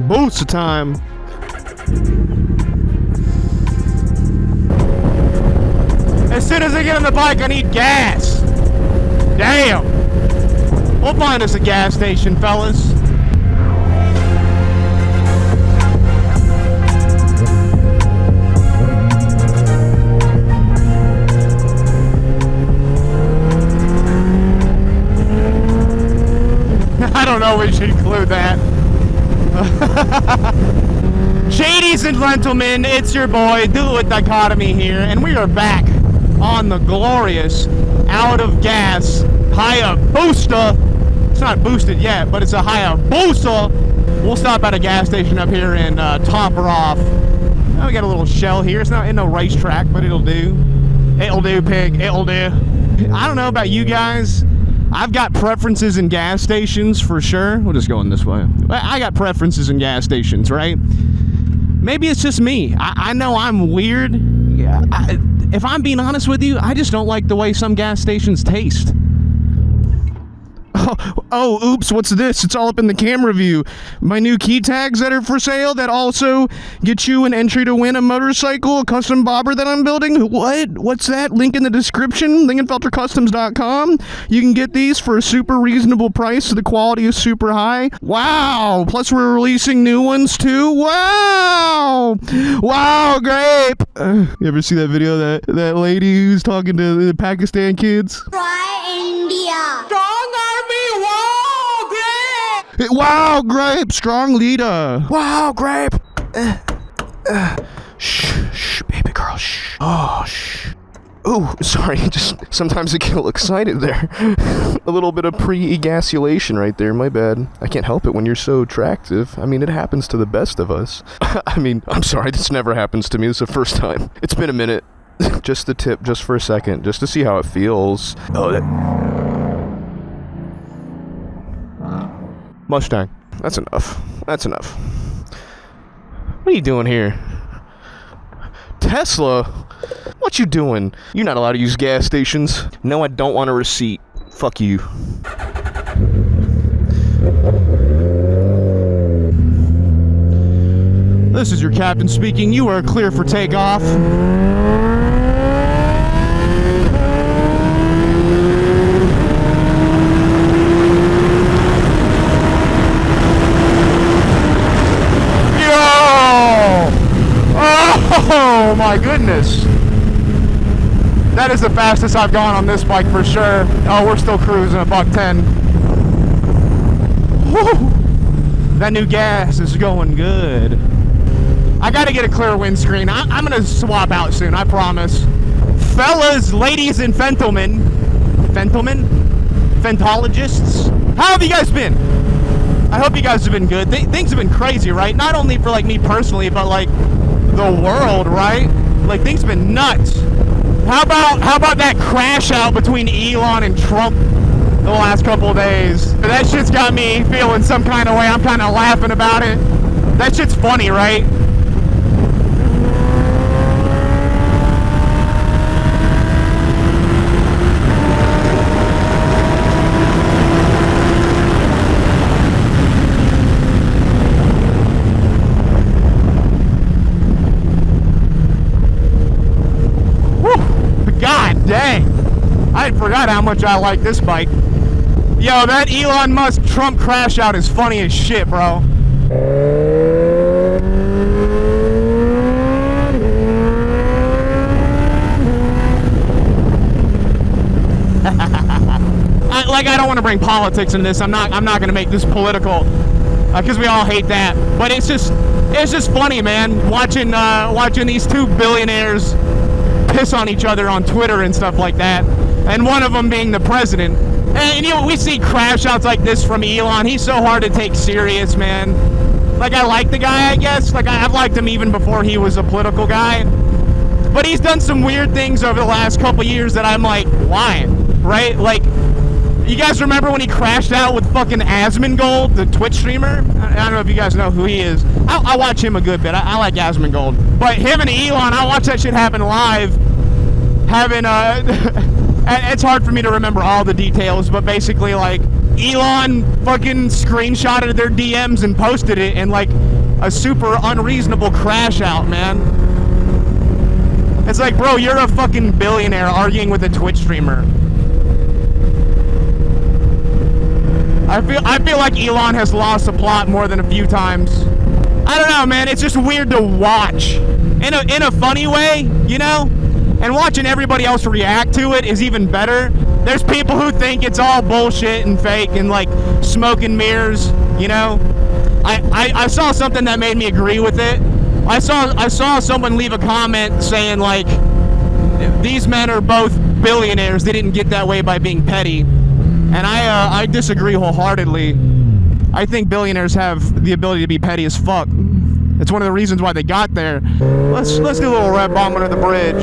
Hayabusa time. As soon as I get on the bike, I need gas. Damn. We'll find us a gas station, fellas. I don't know, we should include that. Ladies and gentlemen, it's your boy, Do It Dichotomy here, and we are back on the glorious, out of gas Hayabusa. It's not boosted yet, but it's a Hayabusa. We'll stop at a gas station up here and top her off. Oh, we got a little shell here. It's not in no racetrack, but it'll do. It'll do, pig. It'll do. I don't know about you guys. I've got preferences in gas stations for sure. We'll just go in this way. I got preferences in gas stations, right? Maybe it's just me. I know I'm weird. Yeah. If I'm being honest with you, I just don't like the way some gas stations taste. Oh, oops, what's this? It's all up in the camera view. My new key tags that are for sale that also get you an entry to win a motorcycle, a custom bobber that I'm building. What? What's that? Link in the description, lingenfeltercustoms.com. You can get these for a super reasonable price, so the quality is super high. Wow, plus we're releasing new ones too. Wow! Wow, grape! You ever see that video, that lady who's talking to the Pakistan kids? Try India. Strong army, wow, grape! Wow, grape, strong leader. Wow, grape. Shh, baby girl, shh. Oh, shh. Oh, sorry, just sometimes I get a little excited there. A little bit of pre-egasculation right there, my bad. I can't help it when you're so attractive. I mean, it happens to the best of us. I mean, I'm sorry, this never happens to me. This is the first time. It's been a minute. Just the tip, just for a second, just to see how it feels. Oh, that... Mustang. That's enough. That's enough. What are you doing here? Tesla? What you doing? You're not allowed to use gas stations. No, I don't want a receipt. Fuck you. This is your captain speaking. You are clear for takeoff. Oh my goodness. That is the fastest I've gone on this bike for sure. Oh, we're still cruising at $110. Woo! That new gas is going good. I gotta get a clear windscreen. I'm gonna swap out soon, I promise. Fellas, ladies, and gentlemen. Fentologists. How have you guys been? I hope you guys have been good. Things have been crazy, right? Not only for like me personally, but like the world, right? Like things have been nuts. How about that crash out between Elon and Trump the last couple of days? That shit's got me feeling some kind of way. I'm kind of laughing about it. That shit's funny, right? God dang. I forgot how much I like this bike. Yo, that Elon Musk Trump crash out is funny as shit, bro. I don't want to bring politics in this. I'm not going to make this political because we all hate that. But it's just funny, man, watching these two billionaires piss on each other on Twitter and stuff like that, and one of them being the president. And you know, we see crash outs like this from Elon. He's so hard to take serious, man. Like, I like the guy, I guess. Like, I've liked him even before he was a political guy. But he's done some weird things over the last couple years that I'm like, why? Right? Like, you guys remember when he crashed out with fucking Asmongold, the Twitch streamer? I don't know if you guys know who he is. I watch him a good bit. I like Asmongold. But him and Elon, I watch that shit happen live. It's hard for me to remember all the details, but basically, like, Elon fucking screenshotted their DMs and posted it, and, like, a super unreasonable crash out, man. It's like, bro, you're a fucking billionaire arguing with a Twitch streamer. I feel like Elon has lost the plot more than a few times. I don't know, man. It's just weird to watch in a funny way, you know? And watching everybody else react to it is even better. There's people who think it's all bullshit and fake and like smoke and mirrors, you know? I saw something that made me agree with it. I saw someone leave a comment saying like, these men are both billionaires. They didn't get that way by being petty. And I disagree wholeheartedly. I think billionaires have the ability to be petty as fuck. It's one of the reasons why they got there. Let's do a little red bomb under the bridge.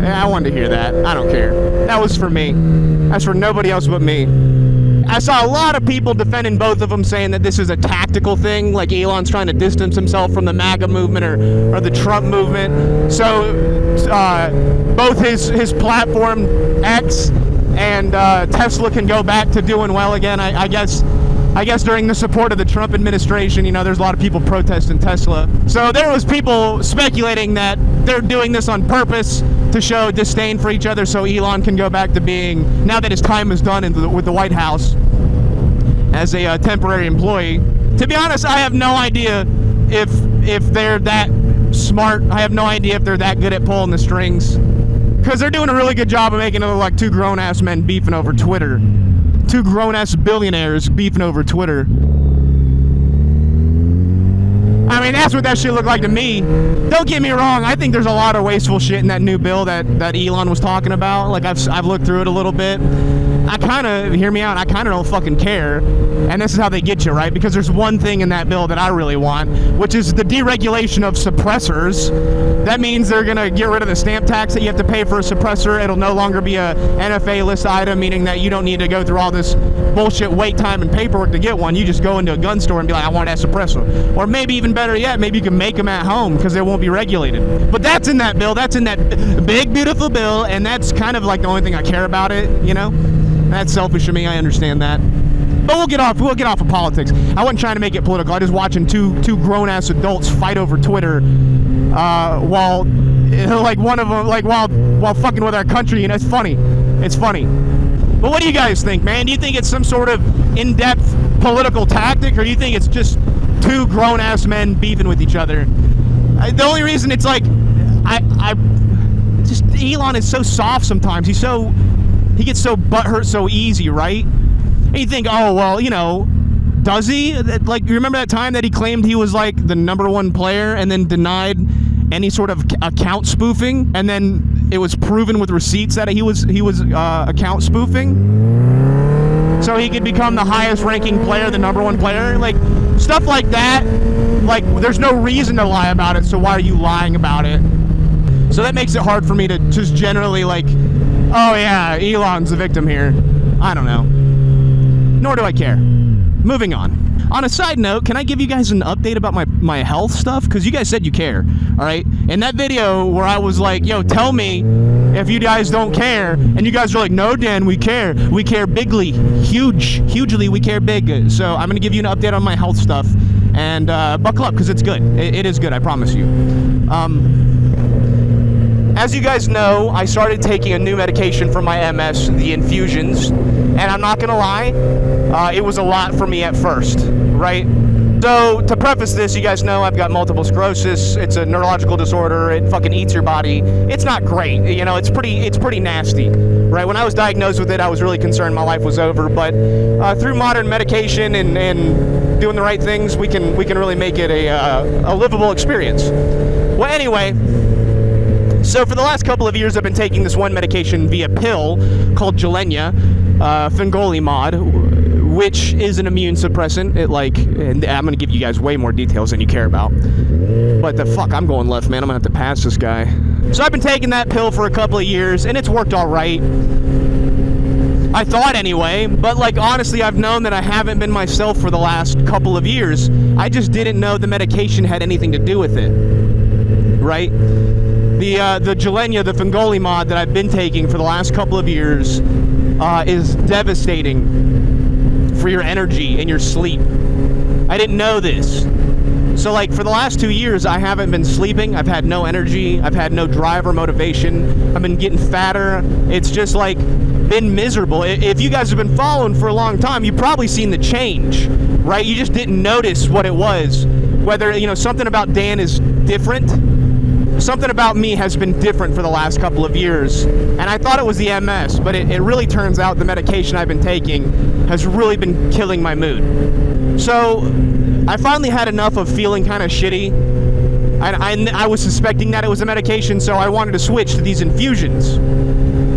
Yeah, I wanted to hear that. I don't care. That was for me. That's for nobody else but me. I saw a lot of people defending both of them, saying that this is a tactical thing, like Elon's trying to distance himself from the MAGA movement or the Trump movement. So both his platform X and Tesla can go back to doing well again. I guess during the support of the Trump administration, you know, there's a lot of people protesting Tesla. So there was people speculating that they're doing this on purpose to show disdain for each other, so Elon can go back to being, now that his time is done with the White House as a temporary employee. To be honest, I have no idea if they're that smart. I have no idea if they're that good at pulling the strings, because they're doing a really good job of making it look like two grown-ass men beefing over Twitter. Two grown-ass billionaires beefing over Twitter. I mean, that's what that shit looked like to me. Don't get me wrong, I think there's a lot of wasteful shit in that new bill that Elon was talking about. Like, I've looked through it a little bit. I kind of, hear me out, I kind of don't fucking care. And this is how they get you, right? Because there's one thing in that bill that I really want, which is the deregulation of suppressors. That means they're going to get rid of the stamp tax that you have to pay for a suppressor. It'll no longer be a NFA list item, meaning that you don't need to go through all this bullshit wait time and paperwork to get one. You just go into a gun store and be like, I want that suppressor. Or maybe even better yet, maybe you can make them at home because they won't be regulated. But that's in that bill. That's in that big, beautiful bill, and that's kind of like the only thing I care about it, you know? That's selfish of me, I understand that. But we'll get off of politics. I wasn't trying to make it political. I was watching two grown-ass adults fight over Twitter while like one of them, like while fucking with our country, you know. It's funny. It's funny. But what do you guys think, man? Do you think it's some sort of in-depth political tactic, or do you think it's just two grown-ass men beefing with each other? The only reason it's like, just Elon is so soft sometimes. He gets so butthurt so easy, right? And you think, oh, well, you know, does he? Like, you remember that time that he claimed he was like the #1 player and then denied any sort of account spoofing, and then it was proven with receipts that he was account spoofing, so he could become the highest ranking player, the #1 player? Like, stuff like that. Like, there's no reason to lie about it, so why are you lying about it? So that makes it hard for me to just generally like, oh yeah, Elon's the victim here. I don't know. Nor do I care. Moving on. On a side note, can I give you guys an update about my health stuff? Because you guys said you care, all right? In that video where I was like, yo, tell me if you guys don't care, and you guys are like, no, Dan, we care. We care bigly. Hugely, we care big. So I'm going to give you an update on my health stuff. And buckle up, because it's good. It is good, I promise you. As you guys know, I started taking a new medication for my MS, the infusions, and I'm not gonna lie, it was a lot for me at first, right? So, to preface this, you guys know I've got multiple sclerosis. It's a neurological disorder. It fucking eats your body. It's not great, you know, it's pretty nasty, right? When I was diagnosed with it, I was really concerned my life was over, but through modern medication and doing the right things, we can really make it a livable experience. Well, anyway, so for the last couple of years, I've been taking this one medication via pill called Gilenya, fingolimod, which is an immune suppressant. And I'm going to give you guys way more details than you care about. But the fuck, I'm going left, man. I'm going to have to pass this guy. So I've been taking that pill for a couple of years, and it's worked all right. I thought anyway, but like honestly, I've known that I haven't been myself for the last couple of years. I just didn't know the medication had anything to do with it, right? The Gilenya, the fingolimod that I've been taking for the last couple of years, is devastating for your energy and your sleep. I didn't know this. So like for the last 2 years, I haven't been sleeping. I've had no energy. I've had no drive or motivation. I've been getting fatter. It's just like been miserable. If you guys have been following for a long time, you've probably seen the change, right? You just didn't notice what it was. Whether, you know, something about Dan is different. Something about me has been different for the last couple of years. And I thought it was the MS, but it really turns out the medication I've been taking has really been killing my mood. So I finally had enough of feeling kind of shitty. I was suspecting that it was a medication, so I wanted to switch to these infusions.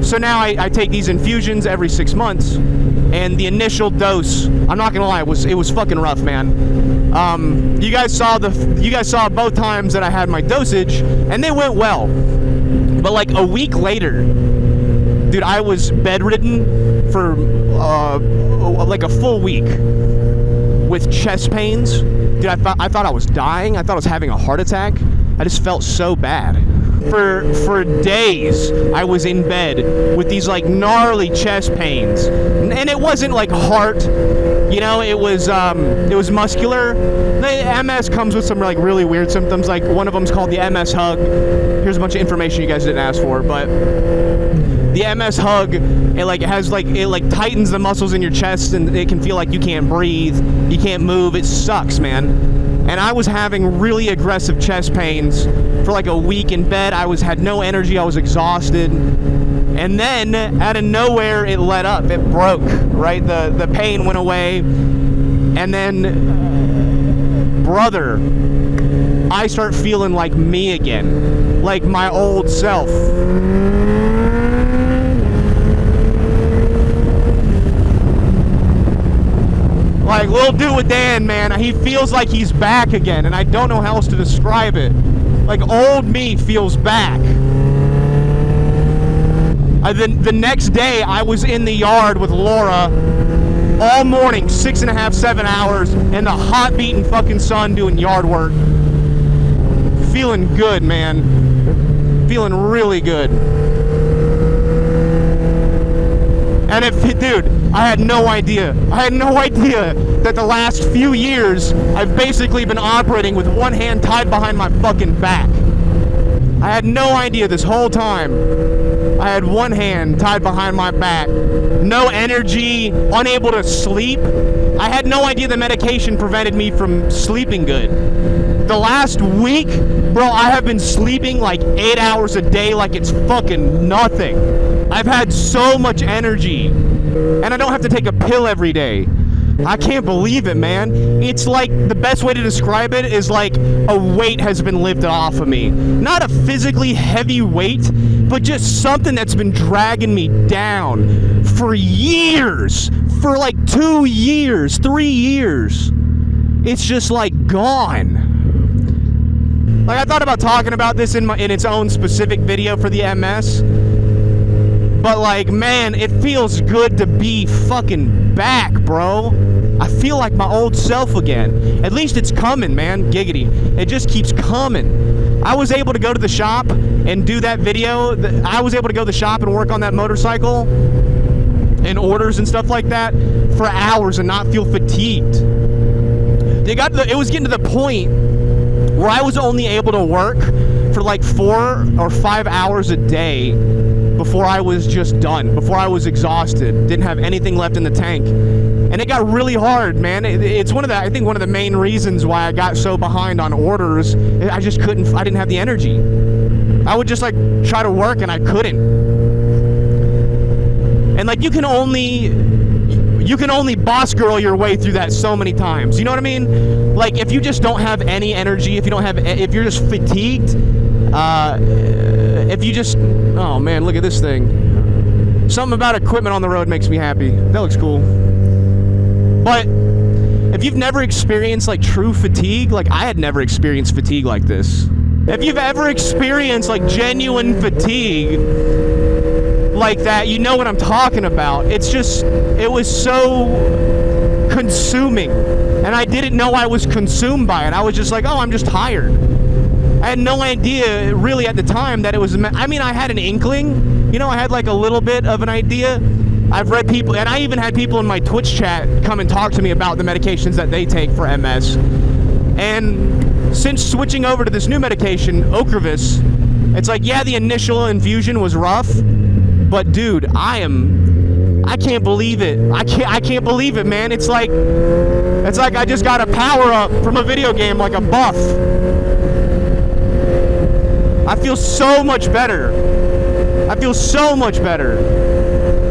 So now I take these infusions every 6 months, and the initial dose, I'm not gonna lie, it was fucking rough, man. You guys saw both times that I had my dosage, and they went well. But like a week later, dude, I was bedridden for like a full week with chest pains. Dude, I thought I was dying. I thought I was having a heart attack. I just felt so bad. For days, I was in bed with these like gnarly chest pains, and it wasn't like heart, you know. It was muscular. The MS comes with some like really weird symptoms. Like one of them's called the MS hug. Here's a bunch of information you guys didn't ask for, but the MS hug, it tightens the muscles in your chest, and it can feel like you can't breathe, you can't move. It sucks, man. And I was having really aggressive chest pains for like a week in bed. I had no energy. I was exhausted. And then out of nowhere, it let up. It broke, right? The pain went away. And then, brother, I start feeling like me again, like my old self. Like Lil DOITWITHDAN, man, he feels like he's back again, and I don't know how else to describe it. Like old me feels back. The next day, I was in the yard with Laura all morning, 6.5, 7 hours, in the hot beating fucking sun doing yard work. Feeling good, man. Feeling really good. And dude, I had no idea that the last few years I've basically been operating with one hand tied behind my fucking back. I had no idea this whole time. I had one hand tied behind my back. No energy, unable to sleep. I had no idea the medication prevented me from sleeping good. The last week, bro, I have been sleeping like 8 hours a day like it's fucking nothing. I've had so much energy, and I don't have to take a pill every day. I can't believe it, man. It's like, the best way to describe it is like a weight has been lifted off of me. Not a physically heavy weight, but just something that's been dragging me down for years. For like 2 years, 3 years. It's just like gone. Like I thought about talking about this in its own specific video for the MS. But like, man, it feels good to be fucking back, bro. I feel like my old self again. At least it's coming, man. Giggity. It just keeps coming. I was able to go to the shop and do that video. I was able to go to the shop and work on that motorcycle and orders and stuff like that for hours and not feel fatigued. It was getting to the point where I was only able to work for like 4 or 5 hours a day before I was just done, before I was exhausted, didn't have anything left in the tank. And it got really hard, man. It's I think one of the main reasons why I got so behind on orders. I didn't have the energy. I would just like try to work and I couldn't. And like you can only boss girl your way through that so many times. You know what I mean? Like if you just don't have any energy, if you're just fatigued, if you just, oh man, look at this thing. Something about equipment on the road makes me happy. That looks cool. But if you've never experienced like true fatigue, like I had never experienced fatigue like this. If you've ever experienced like genuine fatigue like that, you know what I'm talking about. It was so consuming, and I didn't know I was consumed by it. I was just like, oh, I'm just tired. I had no idea really at the time that it was, I mean, I had an inkling, you know, I had like a little bit of an idea, I've read people, and I even had people in my Twitch chat come and talk to me about the medications that they take for MS. And since switching over to this new medication, Ocrevus, it's like, yeah, the initial infusion was rough, but dude, I can't believe it. I can't believe it, man. It's like I just got a power up from a video game, like a buff. I feel so much better. I feel so much better.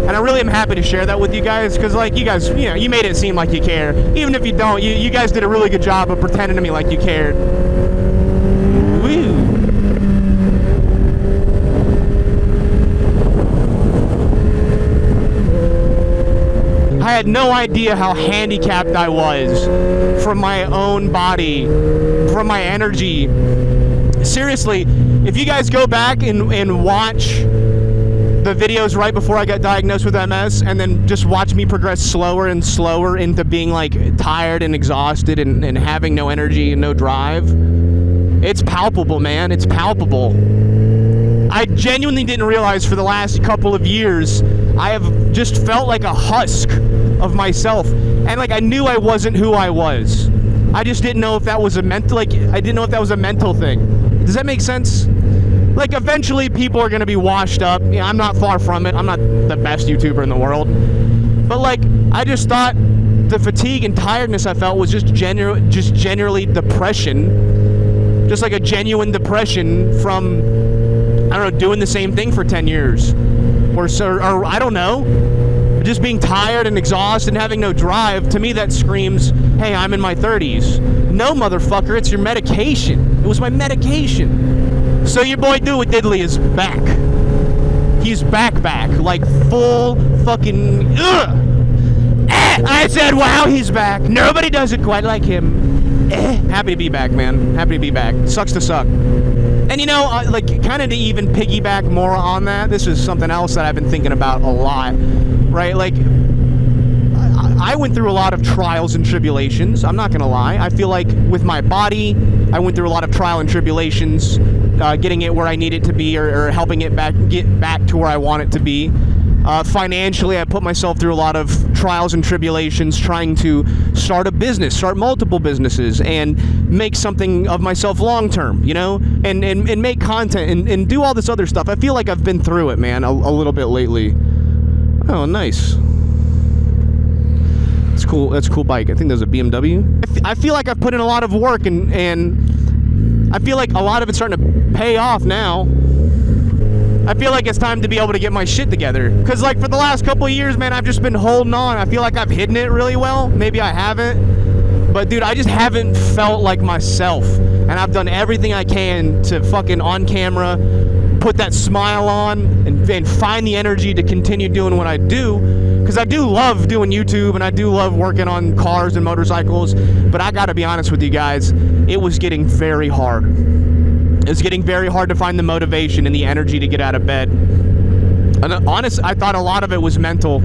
And I really am happy to share that with you guys, because like you guys, you know, you made it seem like you care. Even if you don't, you guys did a really good job of pretending to me like you cared. Woo. I had no idea how handicapped I was from my own body, from my energy. Seriously, if you guys go back and watch the videos right before I got diagnosed with MS, and then just watch me progress slower and slower into being like tired and exhausted and having no energy and no drive, it's palpable, man. It's palpable. I genuinely didn't realize for the last couple of years I have just felt like a husk of myself, and like I knew I wasn't who I was. I just didn't know if that was a mental, I didn't know if that was a mental thing. Does that make sense? Like, eventually people are going to be washed up. Yeah, I'm not far from it. I'm not the best YouTuber in the world. But, like, I just thought the fatigue and tiredness I felt was just generally depression. Just like a genuine depression from, I don't know, doing the same thing for 10 years. Or I don't know. Just being tired and exhausted and having no drive. To me, that screams, hey, I'm in my 30s. No, motherfucker, it's your medication. It was my medication. So your boy Do It Diddly is back. He's back, like full fucking I said, wow, he's back. Nobody does it quite like him. Happy to be back, man. Happy to be back. Sucks to suck. And you know, like, kind of to even piggyback more on that, this is something else that I've been thinking about a lot, right? Like, I went through a lot of trials and tribulations. I'm not gonna lie. I feel like with my body, I went through a lot of trial and tribulations, getting it where I need it to be, or helping it get back to where I want it to be. Financially, I put myself through a lot of trials and tribulations trying to start a business, start multiple businesses, and make something of myself long term, you know, and make content and do all this other stuff. I feel like I've been through it, man, a little bit lately. Oh, nice. That's cool. That's a cool bike. I think there's a BMW. I feel like I've put in a lot of work, and I feel like a lot of it's starting to pay off now. I feel like it's time to be able to get my shit together. Because, like, for the last couple of years, man, I've just been holding on. I feel like I've hidden it really well. Maybe I haven't. But, dude, I just haven't felt like myself. And I've done everything I can to fucking on camera put that smile on and find the energy to continue doing what I do. Because I do love doing YouTube, and I do love working on cars and motorcycles. But I gotta be honest with you guys, it was getting very hard. It's getting very hard to find the motivation and the energy to get out of bed. And honestly, I thought a lot of it was mental.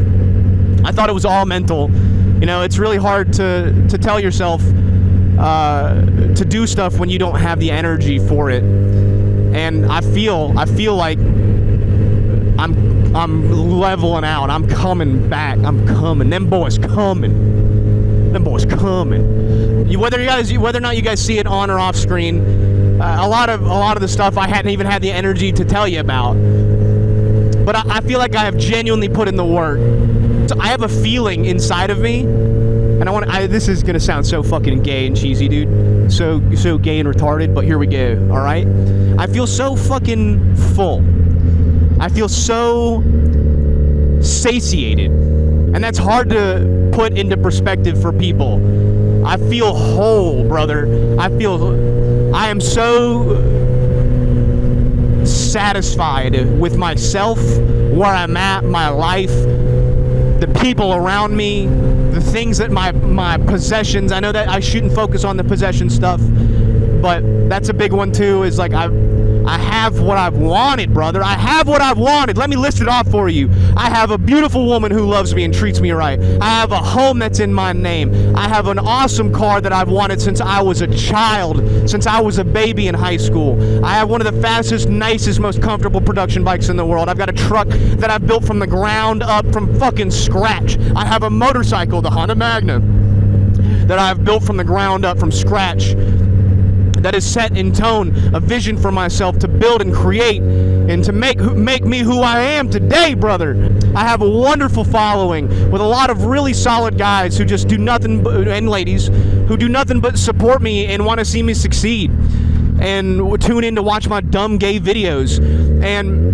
I thought it was all mental. You know, it's really hard to tell yourself to do stuff when you don't have the energy for it. And I feel like I'm leveling out. I'm coming back. I'm coming. Them boys coming. Whether or not you guys see it on or off screen. A lot of the stuff I hadn't even had the energy to tell you about. But I feel like I have genuinely put in the work. So I have a feeling inside of me, and this is gonna sound so fucking gay and cheesy, dude. So gay and retarded, but here we go, alright? I feel so fucking full. I feel so satiated. And that's hard to put into perspective for people. I feel whole, brother. I am so satisfied with myself, where I'm at, my life, the people around me, the things that my possessions. I know that I shouldn't focus on the possession stuff, but that's a big one too, is like I have what I've wanted, brother. I have what I've wanted. Let me list it off for you. I have a beautiful woman who loves me and treats me right. I have a home that's in my name. I have an awesome car that I've wanted since I was a child, since I was a baby in high school. I have one of the fastest, nicest, most comfortable production bikes in the world. I've got a truck that I've built from the ground up, from fucking scratch. I have a motorcycle, the Honda Magna, that I've built from the ground up, from scratch, that is set in tone, a vision for myself to build and create and to make me who I am today, brother. I have a wonderful following with a lot of really solid guys who just do nothing, and ladies, who do nothing but support me and want to see me succeed and tune in to watch my dumb gay videos. And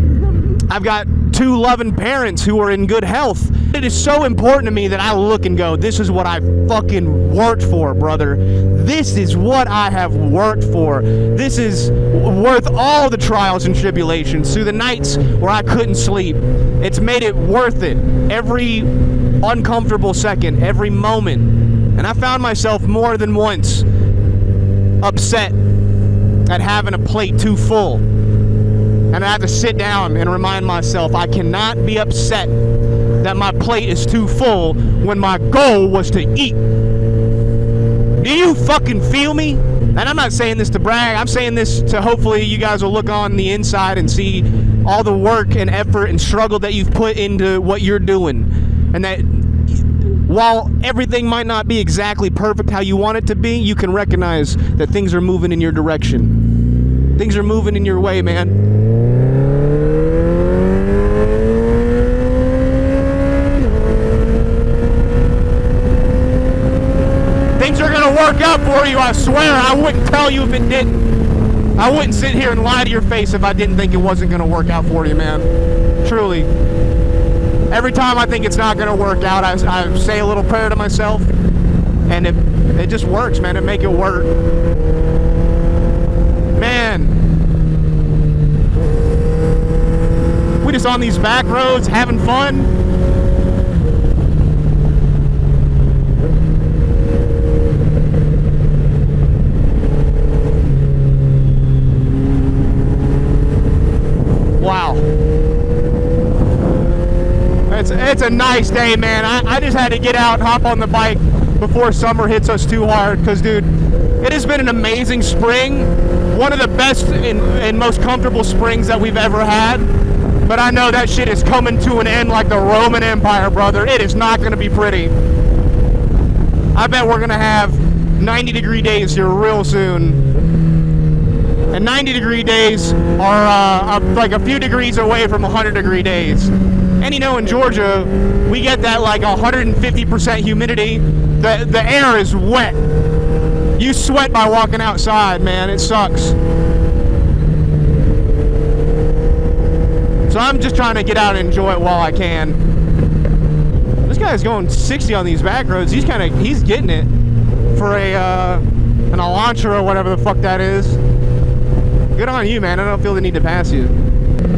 I've got 2 loving parents who are in good health. It is so important to me that I look and go, this is what I fucking worked for, brother. This is what I have worked for. This is worth all the trials and tribulations, through the nights where I couldn't sleep. It's made it worth it. Every uncomfortable second, every moment. And I found myself more than once upset at having a plate too full. And I have to sit down and remind myself I cannot be upset that my plate is too full when my goal was to eat. Do you fucking feel me? And I'm not saying this to brag. I'm saying this to hopefully you guys will look on the inside and see all the work and effort and struggle that you've put into what you're doing. And that while everything might not be exactly perfect how you want it to be, you can recognize that things are moving in your direction. Things are moving in your way, man. Things are gonna work out for you, I swear. I wouldn't tell you if it didn't. I wouldn't sit here and lie to your face if I didn't think it wasn't gonna work out for you, man. Truly. Every time I think it's not gonna work out, I say a little prayer to myself, and it just works, man. It make it work. Man. We just on these back roads having fun. Wow. It's a nice day, man. I just had to get out and hop on the bike before summer hits us too hard, because, dude, it has been an amazing spring. One of the best and most comfortable springs that we've ever had. But I know that shit is coming to an end like the Roman Empire, brother. It is not going to be pretty. I bet we're going to have 90-degree days here real soon. And 90-degree days are like a few degrees away from 100-degree days. And you know, in Georgia, we get that like 150% humidity. The air is wet. You sweat by walking outside, man. It sucks. So I'm just trying to get out and enjoy it while I can. This guy's going 60 on these back roads. He's getting it for an Elantra or whatever the fuck that is. Good on you, man. I don't feel the need to pass you.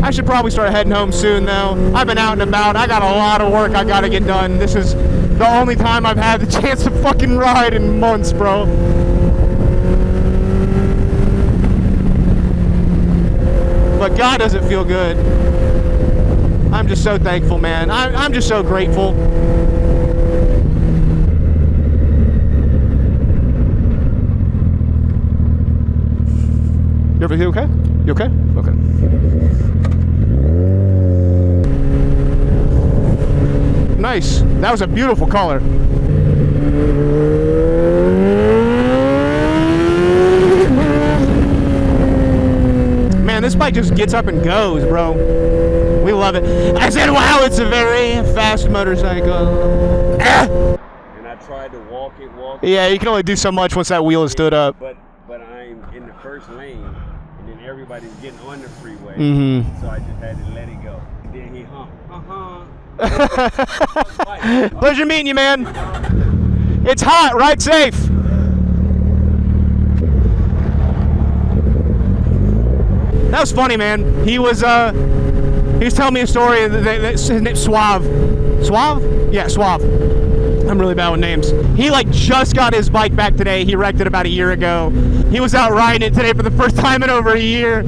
I should probably start heading home soon, though. I've been out and about. I got a lot of work I gotta get done. This is the only time I've had the chance to fucking ride in months, bro. But God, does it feel good. I'm just so thankful, man. I'm just so grateful. You okay? You okay? Okay. Nice. That was a beautiful color. Man, this bike just gets up and goes, bro. We love it. I said, wow, it's a very fast motorcycle. Ah! And I tried to walk it. Yeah, you can only do so much once that wheel is stood up. But I'm in the first lane, and then everybody's getting on the freeway. Mm-hmm. So I just had to let it go. And then he humped. Pleasure meeting you, man. It's hot. Ride safe. That was funny, man. He was telling me a story that his name's Suave. Suave? Yeah, Suave. I'm really bad with names. He like just got his bike back today. He wrecked it about a year ago. He was out riding it today for the first time in over a year.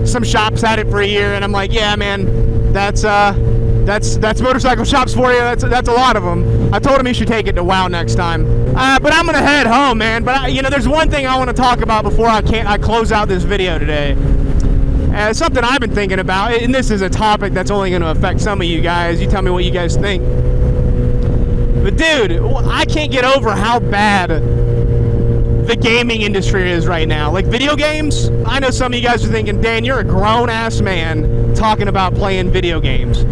Some shops had it for a year, and I'm like, yeah, man, that's motorcycle shops for you. That's a lot of them. I told him he should take it to WOW next time. But I'm gonna head home, man. But you know, there's one thing I want to talk about before I close out this video today. Something I've been thinking about, and this is a topic that's only going to affect some of you guys. You tell me what you guys think. But dude, I can't get over how bad the gaming industry is right now. Like video games, I know some of you guys are thinking, Dan, you're a grown-ass man talking about playing video games.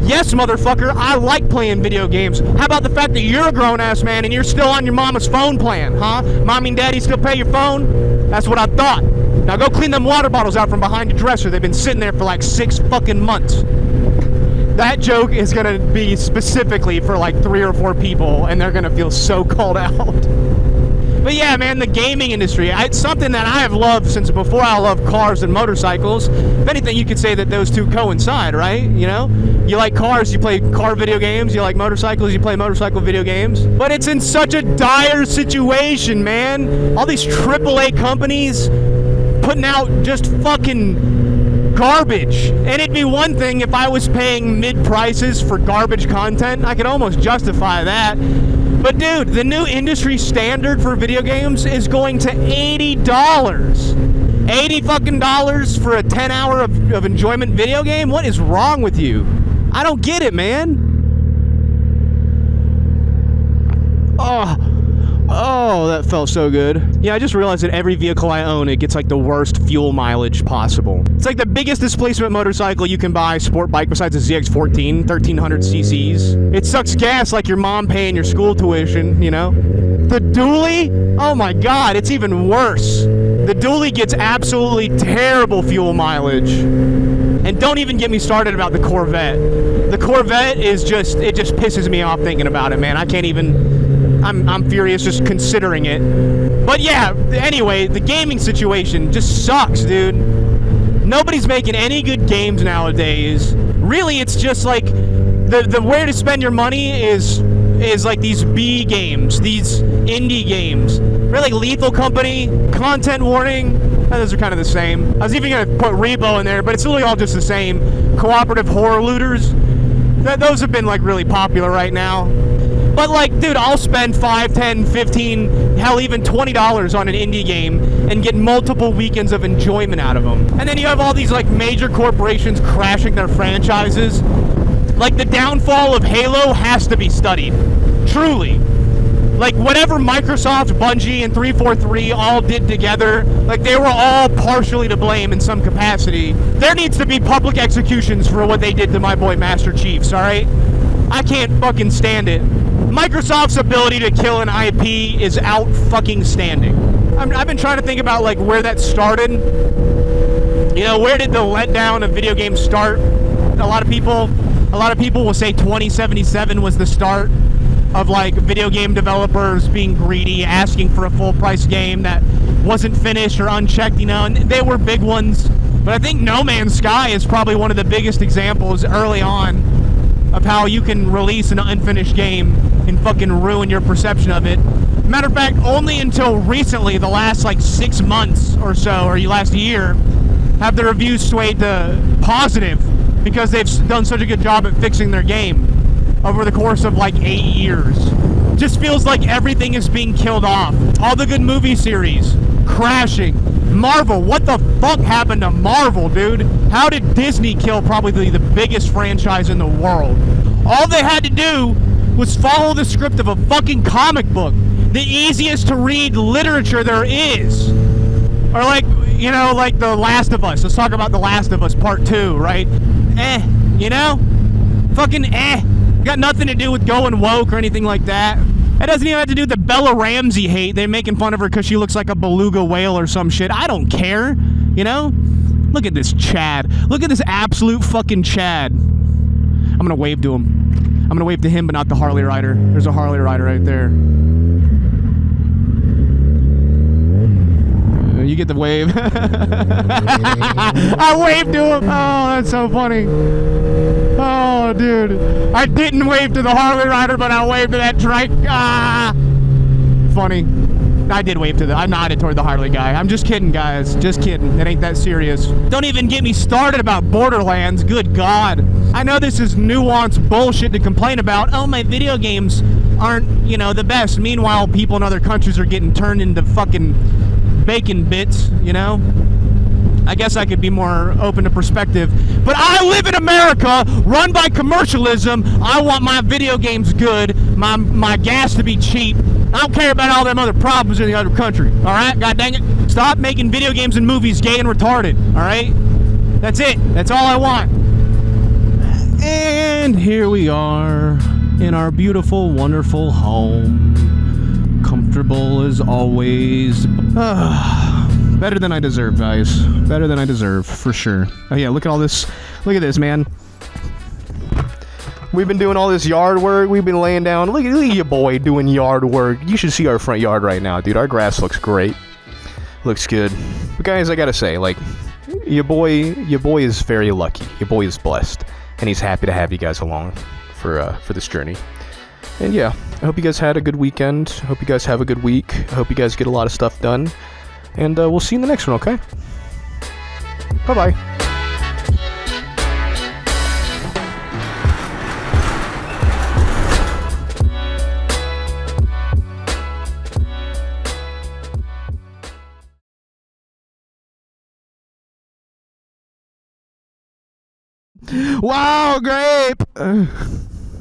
Yes, motherfucker, I like playing video games. How about the fact that you're a grown-ass man and you're still on your mama's phone plan, huh? Mommy and daddy still pay your phone? That's what I thought. Now go clean them water bottles out from behind your dresser. They've been sitting there for like 6 fucking months. That joke is gonna be specifically for like 3 or 4 people, and they're gonna feel so called out. But yeah, man, the gaming industry, it's something that I have loved since before I loved cars and motorcycles. If anything, you could say that those two coincide, right? You know? You like cars, you play car video games. You like motorcycles, you play motorcycle video games. But it's in such a dire situation, man. All these AAA companies putting out just fucking garbage. And it'd be one thing if I was paying mid-prices for garbage content. I could almost justify that. But dude, the new industry standard for video games is going to $80. $80 fucking dollars for a 10-hour of enjoyment video game? What is wrong with you? I don't get it, man. Oh, that felt so good. Yeah, I just realized that every vehicle I own, it gets like the worst fuel mileage possible. It's like the biggest displacement motorcycle you can buy, sport bike, besides a ZX14, 1300 cc's. It sucks gas like your mom paying your school tuition, you know? The dually? Oh my god, it's even worse. The dually gets absolutely terrible fuel mileage. And don't even get me started about the Corvette. The Corvette is just, it just pisses me off thinking about it, man. I can't even... I'm furious just considering it. But yeah, anyway, the gaming situation just sucks, dude. Nobody's making any good games nowadays. Really, it's just like the way to spend your money is like these B games, these indie games. Really, Lethal Company, Content Warning, those are kind of the same. I was even gonna put Rebo in there, but it's really all just the same. Cooperative horror looters. Those have been like really popular right now. But like, dude, I'll spend $5, $10, $15, hell, even $20 on an indie game and get multiple weekends of enjoyment out of them. And then you have all these like major corporations crashing their franchises. Like the downfall of Halo has to be studied. Truly. Like whatever Microsoft, Bungie, and 343 all did together, like they were all partially to blame in some capacity. There needs to be public executions for what they did to my boy Master Chiefs, alright? I can't fucking stand it. Microsoft's ability to kill an IP is out fucking standing. I've been trying to think about like where that started. You know, where did the letdown of video games start? A lot of people will say 2077 was the start of like video game developers being greedy, asking for a full price game that wasn't finished or unchecked, you know, and they were big ones. But I think No Man's Sky is probably one of the biggest examples early on of how you can release an unfinished game and fucking ruin your perception of it. Matter of fact, only until recently, the last like 6 months or so, or last year, have the reviews swayed to positive because they've done such a good job at fixing their game over the course of like 8 years. Just feels like everything is being killed off. All the good movie series crashing. Marvel, what the fuck happened to Marvel, dude? How did Disney kill probably the biggest franchise in the world? All they had to do was follow the script of a fucking comic book. The easiest to read literature there is. Or like, you know, like The Last of Us. Let's talk about The Last of Us Part 2, right? You know? Fucking Got nothing to do with going woke or anything like that. It doesn't even have to do with the Bella Ramsey hate. They're making fun of her because she looks like a beluga whale or some shit. I don't care, you know? Look at this Chad. Look at this absolute fucking Chad. I'm gonna wave to him. I'm gonna wave to him, but not the Harley rider. There's a Harley rider right there. you get the wave. I waved to him. Oh, that's so funny. Oh, dude. I didn't wave to the Harley rider, but I waved to that trike. Ah. Funny. I did wave to I nodded toward the Harley guy. I'm just kidding, guys. Just kidding. It ain't that serious. Don't even get me started about Borderlands. Good God. I know this is nuanced bullshit to complain about. Oh, my video games aren't, you know, the best. Meanwhile, people in other countries are getting turned into fucking bacon bits, you know? I guess I could be more open to perspective. But I live in America, run by commercialism. I want my video games good, my gas to be cheap. I don't care about all them other problems in the other country, all right? God dang it. Stop making video games and movies gay and retarded, all right? That's it. That's all I want. And here we are in our beautiful, wonderful home. Comfortable as always. Better than I deserve, guys. Better than I deserve, for sure. Oh yeah, look at all this. Look at this, man. We've been doing all this yard work. We've been laying down. Look at your boy doing yard work. You should see our front yard right now, dude. Our grass looks great. Looks good. But guys, I gotta say, like, your boy is very lucky. Your boy is blessed, and he's happy to have you guys along for this journey. And yeah, I hope you guys had a good weekend. I hope you guys have a good week. I hope you guys get a lot of stuff done. And we'll see you in the next one, okay? Bye-bye. Wow, grape!